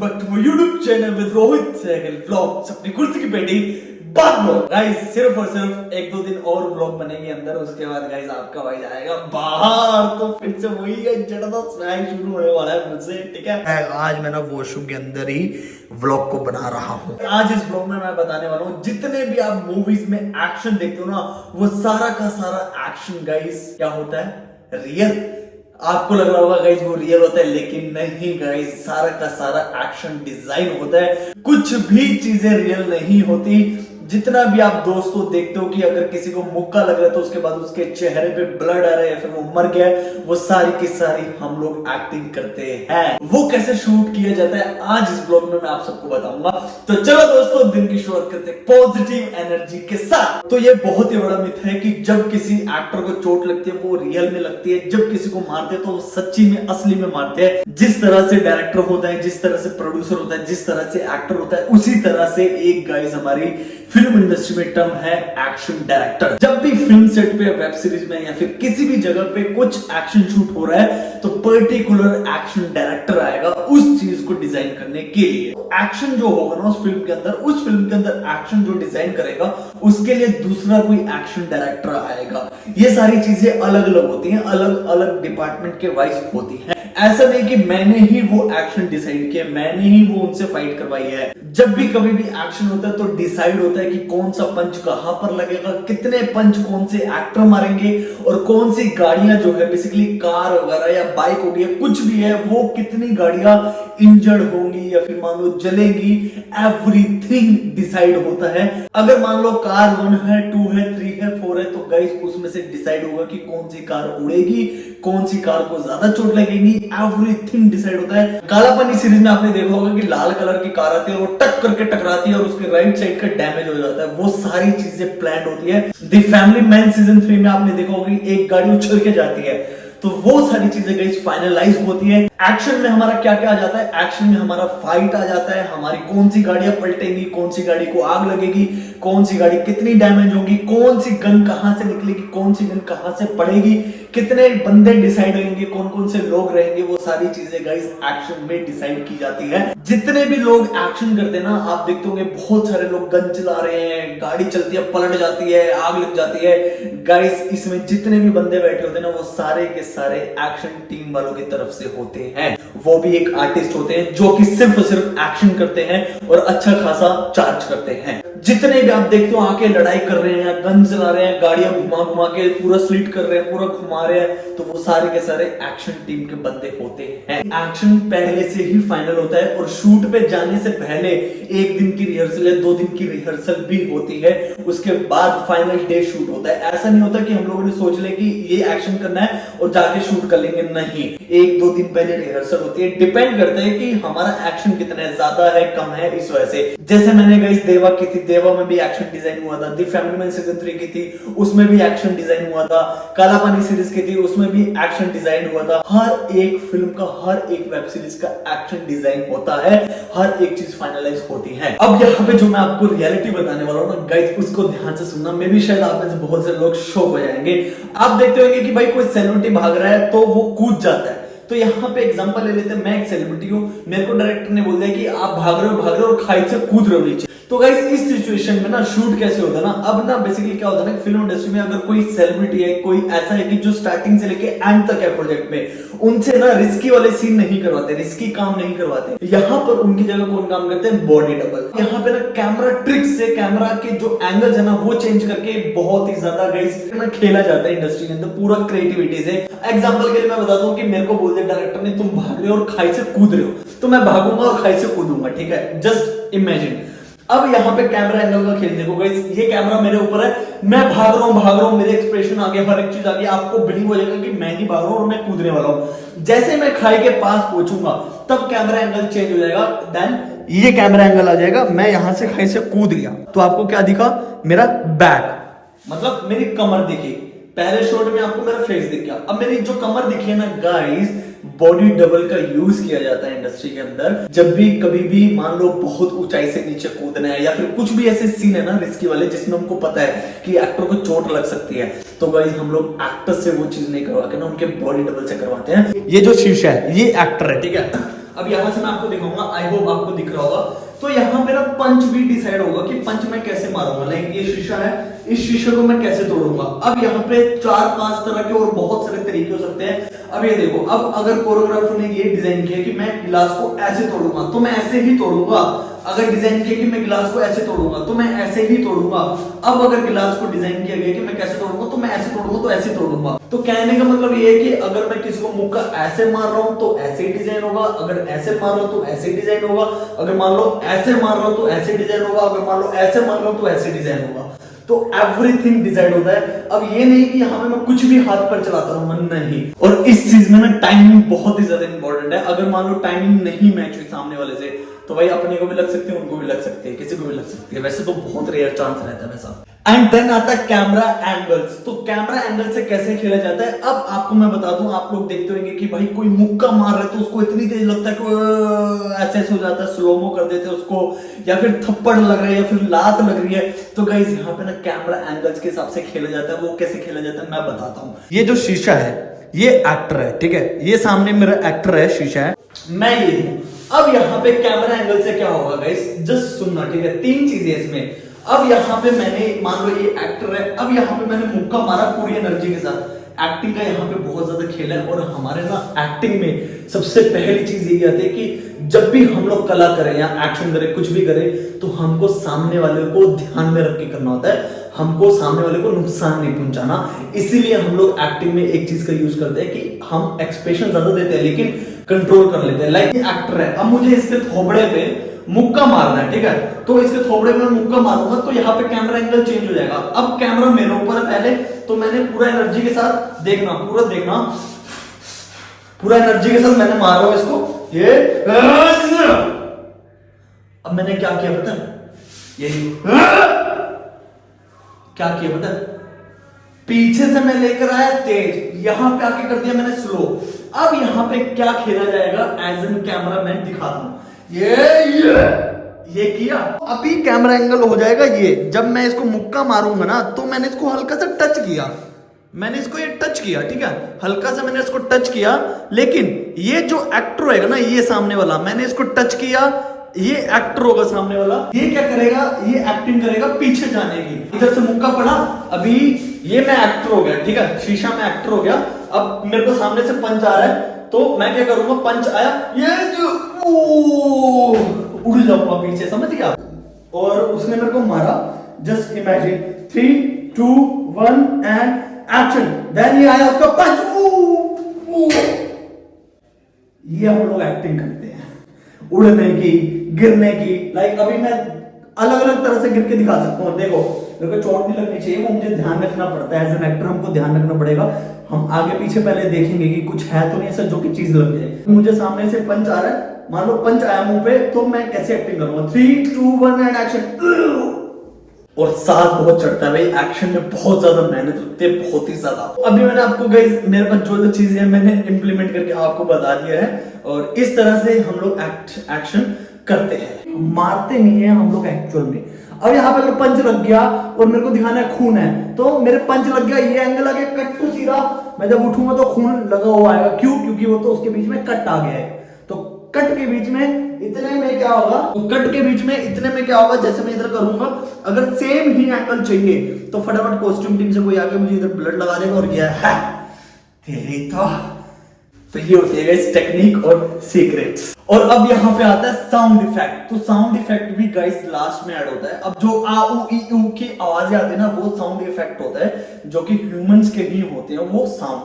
Back to my YouTube channel with Rohit Sehgal vlogs. अपनी कुर्सी की पेटी बाद में गाइस सिर्फ और सिर्फ एक दो दिन और व्लॉग बनेंगे अंदर, उसके बाद गाइस आपका भाई जाएगा बाहर, तो फिर से वही है जबरदस्त स्वैग शुरू होने वाला है फिर से। ठीक है, आज मैं ना वॉशरूम के अंदर ही व्लॉग को बना रहा हूँ। आज इस व्लॉग में मैं बताने वाला हूँ जितने भी आप मूवीज में एक्शन देखते हो ना, वो सारा का सारा एक्शन गाइस क्या होता है, रियल। आपको लग रहा होगा गाइस वो रियल होता है, लेकिन नहीं गाइस, सारा का सारा एक्शन डिजाइन होता है। कुछ भी चीजें रियल नहीं होती। जितना भी आप दोस्तों देखते हो कि अगर किसी को मुक्का लग रहा है तो उसके बाद उसके चेहरे पे ब्लड आ रहा है या फिर वो मर गया है, वो सारी की सारी हम लोग एक्टिंग करते हैं। वो कैसे शूट किया जाता है आज इस ब्लॉग में मैं आप सबको बताऊंगा। तो चलो दोस्तों, दिन की शुरुआत करते हैं पॉजिटिव एनर्जी के साथ। तो ये बहुत ही बड़ा मिथ है कि जब किसी एक्टर को चोट लगती है वो रियल में लगती है, जब किसी को मारते हैं तो वो सच्ची में असली में मारते हैं। जिस तरह से डायरेक्टर होता है, जिस तरह से प्रोड्यूसर होता है, जिस तरह से एक्टर होता है, उसी तरह से एक गाइस हमारी फिल्म इंडस्ट्री में टर्म है एक्शन डायरेक्टर। जब भी फिल्म सेट पे, वेब सीरीज में या फिर किसी भी जगह पे कुछ एक्शन शूट हो रहा है तो पर्टिकुलर एक्शन डायरेक्टर आएगा उस चीज को डिजाइन करने के लिए। एक्शन जो होगा ना उस फिल्म के अंदर, उस फिल्म के अंदर एक्शन जो डिजाइन करेगा उसके लिए दूसरा कोई एक्शन डायरेक्टर आएगा। ये सारी चीजें अलग अलग होती हैं, अलग अलग डिपार्टमेंट के वाइज होती हैं। ऐसा नहीं कि मैंने ही वो एक्शन डिसाइड किया, मैंने ही वो उनसे फाइट करवाई है। जब भी कभी भी एक्शन होता है तो डिसाइड होता है कि कौन सा पंच कहां पर लगेगा, कितने पंच कौन से एक्टर मारेंगे, और कौन सी गाड़ियां जो है बेसिकली कार वगैरह या बाइक हो गई कुछ भी है, वो कितनी गाड़ियां इंजर्ड होंगी या फिर मान लो जलेंगी। एवरीथिंग डिसाइड होता है। अगर मान लो कार 1 है, 2 है, 3 है, 4 है, तो गाइस उसमें से डिसाइड होगा कि कौन सी कार उड़ेगी, कौन सी कार को ज्यादा चोट लगेगी। एवरीथिंग डिसाइड होता है। काला पानी सीरीज में आपने देखा होगा कि लाल कलर की कार आती है, वो टक करके टकराती है और उसके राइट साइड का डैमेज हो जाता है। वो सारी चीजें प्लान होती है। द फैमिली मैन सीजन 3 में आपने देखा होगा कि एक गाड़ी उछल के जाती है, तो वो सारी चीजें गाइस फाइनलाइज होती है। एक्शन में हमारा क्या क्या आ जाता है, एक्शन में हमारा फाइट आ जाता है, हमारी कौन सी गाड़ियां पलटेंगी, कौन सी गाड़ी को आग लगेगी, कौन सी गाड़ी कितनी डैमेज होगी, कौन सी गन कहां से निकलेगी, कौन सी गन कहां से पड़ेगी, कितने बंदे डिसाइड होंगे, कौन कौन से लोग रहेंगे, वो सारी चीजें गाइस एक्शन में डिसाइड की जाती है। जितने भी लोग एक्शन करते हैं ना, आप देखते होंगे बहुत सारे लोग गन चला रहे हैं, गाड़ी चलती है पलट जाती है, आग लग जाती है। गाइस इसमें जितने भी बंदे बैठे होते हैं ना, वो सारे के सारे एक्शन टीम वालों की तरफ से होते हैं। वो भी एक आर्टिस्ट होते हैं जो कि सिर्फ एक्शन करते हैं और अच्छा खासा चार्ज करते हैं। जितने भी आप देखते हो आके लड़ाई कर रहे हैं, गन चला रहे हैं, गाड़ियां घुमा घुमा के पूरा स्लिट कर रहे हैं, पूरा घुमा रहे हैं, तो वो सारे के सारे एक्शन टीम के बंदे होते हैं। एक्शन पहले से ही फाइनल होता है और शूट पे जाने से पहले 1 दिन की रिहर्सल या 2 दिन की रिहर्सल भी होती है। उसके बाद फाइनल डे शूट होता है। ऐसा नहीं होता कि हम लोगों ने सोच ले कि ये एक्शन करना है और जाके शूट कर लेंगे, नहीं। 1-2 दिन पहले रिहर्सल होती है। डिपेंड करता है कि हमारा एक्शन कितना है, ज्यादा है कम है, इस वजह से। जैसे मैंने गाइस देवा की थी, देवा में भी एक्शन डिजाइन हुआ था। द फैमिली मैन सीजन 3 की थी, उसमें भी एक्शन डिजाइन हुआ था। काला पानी सीरीज की थी, उसमें भी एक्शन डिजाइन हुआ था। हर एक फिल्म का, हर एक वेब सीरीज का एक्शन डिजाइन होता है, हर एक चीज फाइनलाइज होती है। अब यहाँ पे जो मैं आपको रियलिटी बताने वाला हूँ ना गाइस, उसको ध्यान से सुनना। मे भी शायद आप में से बहुत से लोग शॉक हो जाएंगे। आप देखते होंगे कि भाई कोई सेलिब्रिटी भाग रहा है तो वो कूद जाता है। तो यहाँ पे एग्जांपल ले लेते हैं, मैं एक सेलिब्रिटी हूँ, मेरे को डायरेक्टर ने बोल दिया कि आप भाग रहे हो और खाई से कूद रहे हो नीचे। तो गाइस इस सिचुएशन में ना शूट कैसे होता है ना, अब ना बेसिकली क्या होता है ना, फिल्म इंडस्ट्री में अगर कोई सेलिब्रिटी है, कोई ऐसा है कि जो स्टार्टिंग से लेके एंड तक है प्रोजेक्ट में, उनसे ना रिस्की वाले सीन नहीं करवाते, रिस्की काम नहीं करवाते। यहाँ पर उनकी जगह कौन काम करते हैं, बॉडी डबल। यहाँ पे ना कैमरा ट्रिक से कैमरा के जो एंगल्स है ना वो चेंज करके बहुत ही ज्यादा गाइस ना खेला जाता है इंडस्ट्री के अंदर, पूरा क्रिएटिविटी से। एग्जांपल के लिए मैं बताता हूँ कि मेरे को बोल दे डायरेक्टर ने तुम भाग रहे हो और खाई से कूद रहे हो, तो मैं भागूंगा और खाई से कूदूंगा, ठीक है, जस्ट इमेजिन। अब यहाँ पे कैमरा एंगल का खेल देखो गाइस, ये कैमरा मेरे ऊपर है, मैं भाग रहा हूँ, मेरे एक्सप्रेशन आ गए, हर एक चीज आ गई, आपको बिलीव हो जाएगा कि मैं ही भाग रहा हूँ और मैं कूदने वाला हूँ। जैसे मैं खाई के पास पहुंचूंगा तब कैमरा एंगल चेंज हो जाएगा, देन ये कैमरा एंगल आ जाएगा, मैं यहां से खाई से कूद गया, तो आपको क्या दिखा, मेरा बैक, मतलब मेरी कमर दिखी। पहले शॉट में आपको मेरा फेस दिख गया। अब मेरी जो कमर दिखी है ना गाइस, बॉडी डबल का यूज किया जाता है इंडस्ट्री के अंदर। जब भी कभी भी मान लो बहुत ऊंचाई से नीचे कूदना है या फिर कुछ भी ऐसे सीन है ना रिस्की वाले जिसमें हमको पता है कि एक्टर को चोट लग सकती है, तो गाइस हम लोग एक्टर से वो चीज नहीं करवा के ना उनके बॉडी डबल से करवाते हैं। ये जो शीशा है ये एक्टर है, ठीक है। अब यहाँ से मैं आपको दिखाऊंगा, आई होप आपको दिख रहा होगा। तो यहाँ पे ना पंच भी डिसाइड होगा कि पंच मैं कैसे मारूंगा। लाइक ये शीशा है, इस शीशे को मैं कैसे तोड़ूंगा। अब यहाँ पे 4-5 तरह के और बहुत सारे तरीके हो सकते हैं। अब ये देखो, अब अगर कोरियोग्राफर ने ये डिजाइन किया कि मैं गिलास को ऐसे तोड़ूंगा तो मैं ऐसे ही तोड़ूंगा। अगर डिजाइन किया कि मैं गिलास को ऐसे तोड़ूंगा तो मैं ऐसे ही तोड़ूंगा। अब अगर गिलास को डिजाइन किया गया कि मैं कैसे तोड़ूंगा तो मैं ऐसे तोड़ूंगा तो ऐसे तोड़ूंगा। तो कहने का मतलब ये है कि अगर मैं किसी को मुक्का ऐसे मार रहा हूं तो ऐसे ही डिजाइन होगा, अगर ऐसे मार रहा हूं तो ऐसे डिजाइन होगा, अगर मान लो ऐसे मार रहा हूं तो ऐसे डिजाइन होगा, अगर मान लो ऐसे मार रहा हूं तो ऐसे डिजाइन होगा। तो एवरीथिंग डिसाइड होता है। अब ये नहीं कि यहाँ पे मैं कुछ भी हाथ पर चलाता हूँ, मन नहीं। और इस चीज में ना टाइमिंग बहुत ही ज्यादा इंपॉर्टेंट है। अगर मान लो टाइमिंग नहीं मैच हुई सामने वाले से तो भाई अपने को भी लग सकते हैं, उनको भी लग सकते हैं, किसी को भी लग सकती है। वैसे तो बहुत रेयर चांस रहता है वैसा। एंड देन आता है कैमरा एंगल्स। तो कैमरा एंगल से कैसे खेला जाता है अब आपको मैं बता दूं। आप लोग देखते होंगे कि भाई कोई मुक्का मार रहा है तो उसको इतनी तेज लगता है कि ऐसे हो जाता है, स्लोमो कर देते हैं उसको, या फिर थप्पड़ लग रहा है या फिर लात लग रही है। तो गाइस यहाँ पे ना कैमरा एंगल्स के हिसाब से खेला जाता है। वो कैसे खेला जाता है मैं बताता हूँ। ये जो शीशा है ये एक्टर है, ठीक है, ये सामने मेरा एक्टर है, शीशा है, मैं ये हूं। अब यहाँ पे कैमरा एंगल से क्या होगा गाइस, जस्ट सुनना, ठीक है। 3 चीजें इसमें। अब यहाँ पे मैंने, मान लो ये एक्टर है, अब यहाँ पे मैंने मुक्का मारा पूरी एनर्जी के साथ। एक्टिंग का यहाँ पे बहुत ज्यादा खेल है। और हमारे ना एक्टिंग में सबसे पहली चीज यही आती है कि जब भी हम लोग कला करें या एक्शन करें, कुछ भी करें, तो हमको सामने वाले को ध्यान में रख के करना होता है। हमको सामने वाले को नुकसान नहीं पहुंचाना। इसीलिए हम लोग एक्टिंग में एक चीज का यूज करते हैं कि हम एक्सप्रेशन ज्यादा देते हैं लेकिन कंट्रोल कर लेते हैं। लाइक एक्टर है, अब मुझे इसके थोबड़े पे मुक्का मारना है, ठीक है, तो इसके थोबड़े में मुक्का मारूंगा तो यहाँ पे कैमरा एंगल चेंज हो जाएगा। अब कैमरा मेरे ऊपर है पहले, तो मैंने पूरा एनर्जी के साथ देखना, पूरा देखना, पूरा एनर्जी के साथ मैंने मारा इसको, ये। अब मैंने क्या किया पता है, यही क्या किया पता है, पीछे से मैं लेकर आया तेज, यहां पे आके कर दिया मैंने स्लो। अब यहां पे क्या खेला जाएगा एज एन कैमरा मैन दिखाता हूं। ये किया, अभी कैमरा एंगल हो जाएगा ये। जब मैं इसको मुक्का मारूंगा ना तो मैंने इसको हल्का सा टच किया, मैंने इसको ये टच किया, ठीक है, हल्का सा मैंने इसको टच किया। लेकिन ये जो एक्टर होगा ना, ये सामने वाला, मैंने इसको टच किया, ये एक्टर होगा सामने वाला, ये क्या करेगा, ये एक्टिंग करेगा पीछे जाने की। इधर से मुक्का पड़ा, अभी ये मैं एक्टर हो गया, ठीक है, शीशा में एक्टर हो गया। अब मेरे को सामने से पंच आ रहा है तो मैं क्या करूंगा, पंच आया, ये जो उड़ जाऊंगा पीछे, समझ गया। और उसने मेरे को मारा, just imagine 3, 2, 1 and action. Then ये आया उसका पंच, ये हम लोग एक्टिंग करते हैं उड़ने की, गिरने की। लाइक अभी मैं अलग अलग तरह से गिर के दिखा सकता हूँ। देखो मेरे को चोट नहीं लगनी चाहिए, वो मुझे ध्यान रखना पड़ता है। एज एन एक्टर हमको ध्यान रखना पड़ेगा। हम आगे पीछे पहले देखेंगे कि कुछ है तो नहीं ऐसा जो कि चीज लग जाए। मुझे सामने से पंच आ रहा है, मान लो पंच आया मुंह पे, तो मैं कैसे एक्टिंग करूंगा, 3, 2, 1 एंड एक्शन। और सांस बहुत चढ़ता है भाई, एक्शन में बहुत ज्यादा मेहनत लगती है, बहुत ही ज्यादा। अभी मैंने आपको गाइस, मेरे पास जो चीजें हैं मैंने इंप्लीमेंट करके आपको बता दिया है। और इस तरह से हम लोग एक्शन करते हैं, मारते नहीं है हम लोग एक्चुअल में। अब यहाँ पे अगर पंच लग गया और मेरे को दिखाना है खून है, तो मेरे पंच लग गया, ये एंगल आ गया, कट टू सीधा, मैं जब उठूंगा तो खून लगा हुआ आएगा। क्यों? क्योंकि वो तो उसके बीच में कट आ गया है। तो कट के बीच में इतने में क्या होगा, तो कट के बीच में इतने में क्या होगा, जैसे मैं इधर करूंगा, अगर सेम ही एंगल चाहिए तो फटाफट कॉस्ट्यूम टीम से कोई आके मुझे इधर ब्लड लगा देगा और ये है तेरी तो ये होती है गाइस टेक्निक और सीक्रेट्स। और अब यहाँ पे आता है साउंड इफेक्ट। तो साउंड इफेक्ट भी गाइस लास्ट में ऐड होता है। अब जो आ उ ई उ की आवाजें आती है ना, वो साउंड इफेक्ट होता है जो कि ह्यूमंस के लिए होते हैं वो साउंड,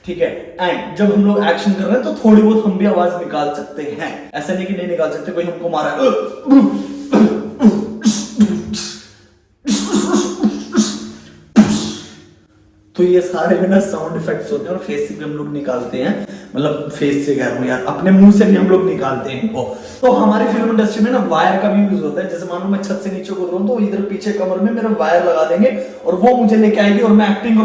ठीक है। एंड जब हम लोग एक्शन कर रहे हैं तो थोड़ी बहुत हम भी आवाज निकाल सकते हैं, ऐसा नहीं कि नहीं निकाल सकते। कोई हमको मारा है तो ये सारे में ना साउंड इफेक्ट्स होते हैं और फेस से भी हम लोग निकालते हैं, मतलब फेस से कह रहा हूं यार, अपने मुंह से भी हम लोग निकालते हैं इनको। तो हमारी फिल्म इंडस्ट्री में ना वायर का भी यूज होता है। जैसे मान लो मैं छत से नीचे कूद रहा हूं तो इधर पीछे कमर में मेरा वायर लगा देंगे और वो मुझे लेके आएगी और मैं एक्टिंग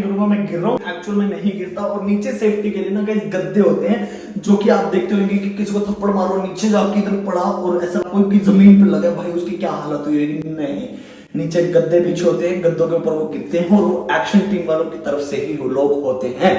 करूंगा, मैं गिर रहा हूँ, एक्चुअल में नहीं गिरता। और नीचे सेफ्टी के लिए ना गाइस गद्दे होते हैं, जो कि आप देखते होंगे कि किसी को थप्पड़ मारो नीचे जाके इधर पड़ा और ऐसा कोई भी जमीन पे लगा, भाई उसकी क्या हालत हुई है। नहीं, नीचे गद्दे बिछे होते हैं, गद्दों के ऊपर वो गिरते हैं और वो एक्शन टीम वालों की तरफ से ही वो लोग होते हैं।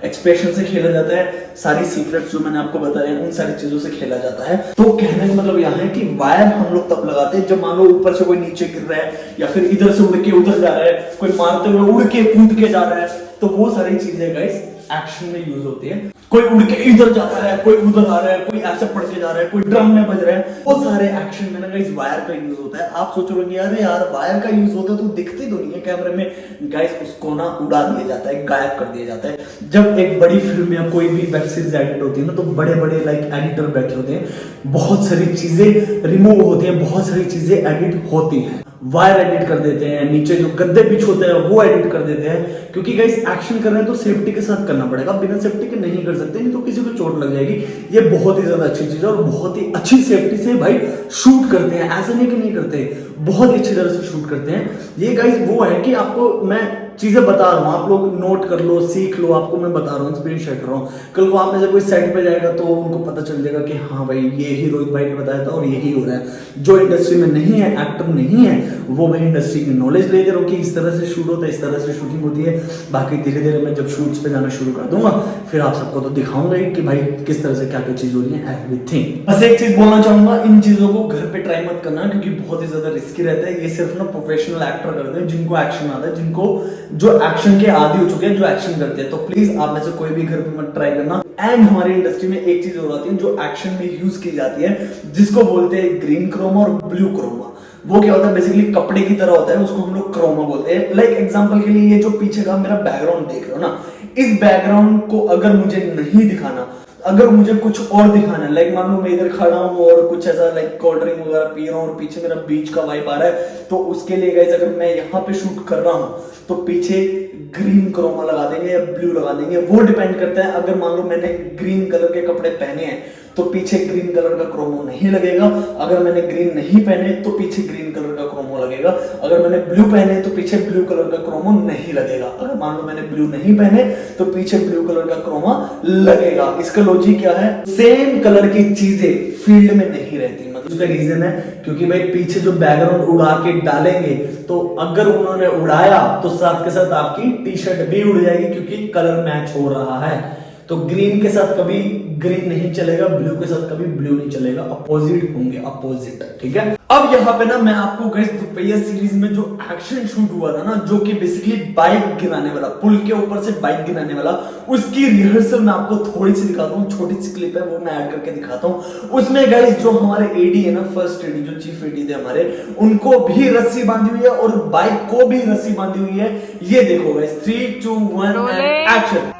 एक्सप्रेशन से खेला जाता है, सारी सीक्रेट्स जो मैंने आपको बताए उन सारी चीजों से खेला जाता है। तो कहने का मतलब यह है कि वायर हम लोग तब लगाते हैं जब मान लो ऊपर से कोई नीचे गिर रहा है या फिर इधर से उड़ के उधर जा रहा है, कोई मारते हुए उड़ के कूद के जा रहा है, तो वो सारी चीजें गाइस एक्शन में यूज होती है। कोई उड़ के इधर जा रहा है, कोई उधर आ रहा है, कोई ऐसे पड़ के जा रहा है, कोई ड्रम में बज रहा है, वो सारे एक्शन में ना गाइस वायर का यूज होता है। आप सोचोगे यार वायर का यूज होता है तो दिखती तो नहीं है कैमरे में, गाइस उसको ना उड़ा दिया जाता है, गायब कर दिया जाता है। जब एक बड़ी फिल्म या कोई भी वेब सीरीज एडिट होती है ना, तो बड़े बड़े लाइक एडिटर बैठे होते हैं, बहुत सारी चीजें रिमूव होती है, बहुत सारी चीजें एडिट होती है, वायर एडिट कर देते हैं, नीचे जो गद्दे पिच होते हैं वो एडिट कर देते हैं, क्योंकि गाइस एक्शन कर रहे हैं तो सेफ्टी के साथ करना पड़ेगा, बिना सेफ्टी के नहीं कर सकते, नहीं तो किसी को चोट लग जाएगी। ये बहुत ही ज्यादा अच्छी चीज है और बहुत ही अच्छी सेफ्टी से भाई शूट करते हैं, ऐसा नहीं कि नहीं करते, बहुत ही अच्छी तरह से शूट करते हैं। ये गाइस वो है कि आपको मैं चीजें बता रहा हूँ, आप लोग नोट कर लो, सीख लो, आपको मैं बता रहा हूँ, इंस्पिरेशन शेयर कर रहा हूँ। कल को आप में से कोई सेट पे जाएगा तो उनको पता चल जाएगा कि हाँ भाई ये ही रोहित भाई ने बताया था और यही हो रहा है। जो इंडस्ट्री में नहीं है, एक्टर नहीं है, वो भाई इंडस्ट्री की नॉलेज लेते रहो कि इस तरह से शूट होता है, इस तरह से शूटिंग होती है। बाकी धीरे धीरे मैं जब शूट्स पे जाना शुरू कर दूंगा फिर आप सबको तो दिखाऊंगा ही कि भाई किस तरह से क्या क्या चीज हो रही है, एवरीथिंग। बस एक चीज बोलना चाहूंगा, इन चीजों को घर पे ट्राई मत करना क्योंकि बहुत ही ज्यादा रिस्की रहता है। ये सिर्फ ना प्रोफेशनल एक्टर करते हैं जिनको एक्शन आता है, जिनको जो एक्शन के आदी हो चुके हैं, जो एक्शन करते हैं। तो प्लीज आप में से कोई भी घर पे मत ट्राई करना। एंड हमारी इंडस्ट्री में एक चीज और आती है जो एक्शन में यूज की जाती है, जिसको बोलते हैं ग्रीन क्रोमा और ब्लू क्रोमा। वो क्या होता है, बेसिकली कपड़े की तरह होता है, उसको हम लोग क्रोमा बोलते हैं। लाइक एग्जांपल के लिए ये जो पीछे का मेरा बैकग्राउंड देख रहे हो ना, इस बैकग्राउंड को अगर मुझे नहीं दिखाना, अगर मुझे कुछ और दिखाना है, लाइक मान लो मैं इधर खड़ा हूँ और कुछ ऐसा लाइक कोल्ड ड्रिंक वगैरह पी रहा हूँ और पीछे मेरा बीच का वाइब आ रहा है, तो उसके लिए गाइस अगर मैं यहाँ पे शूट कर रहा हूँ तो पीछे ग्रीन क्रोमा लगा देंगे या ब्लू लगा देंगे, वो डिपेंड करता है। अगर मान लो मैंने ग्रीन कलर के कपड़े पहने हैं तो पीछे ग्रीन कलर का क्रोमो नहीं लगेगा, अगर मैंने ग्रीन नहीं पहने तो पीछे ग्रीन कलर का क्रोमो लगेगा, अगर मैंने ब्लू पहने तो पीछे ब्लू कलर का क्रोमो नहीं लगेगा, अगर मान लो मैंने ब्लू नहीं पहने तो पीछे ब्लू कलर का क्रोमा लगेगा। इसका लॉजिक क्या है, सेम कलर की चीजें फील्ड में नहीं रहती। मतलब उसका रीजन है क्योंकि भाई पीछे जो बैकग्राउंड उड़ा के डालेंगे तो अगर उन्होंने उड़ाया तो साथ के साथ आपकी टी शर्ट भी उड़ जाएगी क्योंकि कलर मैच हो रहा है। तो ग्रीन के साथ कभी ग्रीन नहीं चलेगा, ब्लू के साथ कभी ब्लू नहीं चलेगा, अपोजिट होंगे, अपोजिट, ठीक है। अब यहाँ पे ना मैं आपको गाइस दुपहिया सीरीज में जो एक्शन शूट हुआ था ना, जो कि बेसिकली बाइक गिराने वाला, पुल के ऊपर से बाइक गिराने वाला, उसकी रिहर्सल मैं आपको थोड़ी सी दिखाता हूँ, छोटी सी क्लिप है वो मैं ऐड करके दिखाता हूँ। उसमें गाइस जो हमारे एडी है ना, फर्स्ट एडी जो चीफ एडी थे हमारे, उनको भी रस्सी बांधी हुई है और बाइक को भी रस्सी बांधी हुई है। ये देखो गाइस, 3, 2, 1 एंड एक्शन।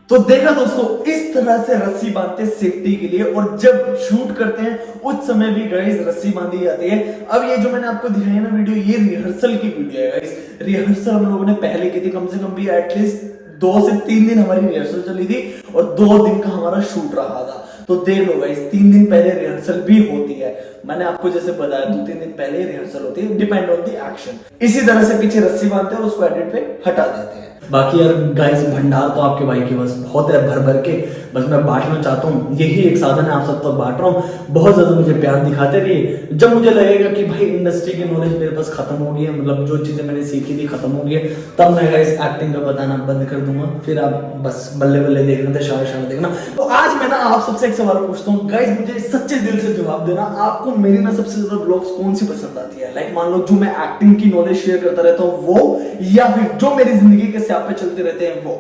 तो देखा दोस्तों, इस तरह से रस्सी बांधते सेफ्टी के लिए, और जब शूट करते हैं उस समय भी गाइस रस्सी बांधी जाती है। अब ये जो मैंने आपको दिखाई ना वीडियो, ये रिहर्सल की वीडियो है गाइस। रिहर्सल हम लोगों ने पहले की थी, कम से कम भी एटलीस्ट 2 से 3 दिन हमारी रिहर्सल चली थी और 2 दिन का हमारा शूट रहा था। तो देख लो गाइस, 3 दिन पहले रिहर्सल भी होती है। मैंने आपको जैसे बताया 2-3 दिन पहले रिहर्सल होती है, डिपेंड ऑन द एक्शन। इसी तरह से पीछे रस्सी बांधते हैं और उसको एडिट पे हटा देते हैं। बाकी यार गाइस, भंडार तो आपके भाई के पास बहुत है, भर भर के, बस मैं बांटना चाहता हूँ, यही एक साधन है, आप सब तक बांट रहा हूँ। बहुत ज्यादा मुझे प्यार दिखाते रहिए। जब मुझे लगेगा कि भाई इंडस्ट्री की नॉलेज मेरे पास खत्म हो गई है, मतलब जो चीजें मैंने सीखी थी खत्म हो गई है, तब मैं गाइस एक्टिंग का बताना बंद कर दूंगा। फिर आप बस बल्ले बल्ले देखना, शान शान देखना। तो आज मैं ना आप सबसे एक सवाल पूछता हूँ गाइस, मुझे सच्चे दिल से जवाब देना, आपको मेरी ना सबसे ज्यादा व्लॉग्स कौन सी पसंद आती है? लाइक मान लो जो मैं एक्टिंग की नॉलेज शेयर करता रहता हूँ वो, या फिर जो मेरी जिंदगी के स्यापे चलते रहते हैं वो?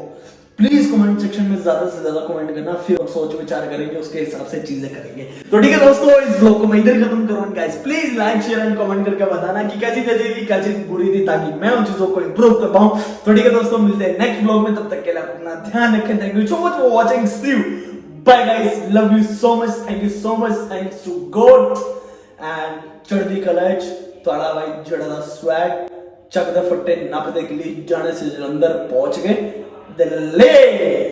प्लीज कमेंट सेक्शन में ज्यादा से ज्यादा कमेंट करना, फिर हम सोच विचार करेंगे, उसके हिसाब से चीजें करेंगे। तो ठीक है दोस्तों, इस ब्लॉग को मैं इधर खत्म करूंगा guys. Please like share and comment करके बताना कि क्या चीज अच्छी थी, क्या चीज बुरी थी, ताकि मैं उन चीजों को इंप्रूव कर पाऊं। तो ठीक है दोस्तों, मिलते हैं नेक्स्ट ब्लॉग में, तब तक के लिए अपना ध्यान रखें। Thank you so much for watching, see you, bye guys, love you so much, thank you so much, thanks to God and चढ़दी कलच ताड़ा भाई जड़ा स्वैग चक द फट्टे नापते के लिए जाने से जलंधर पहुंच गए दिल्ली।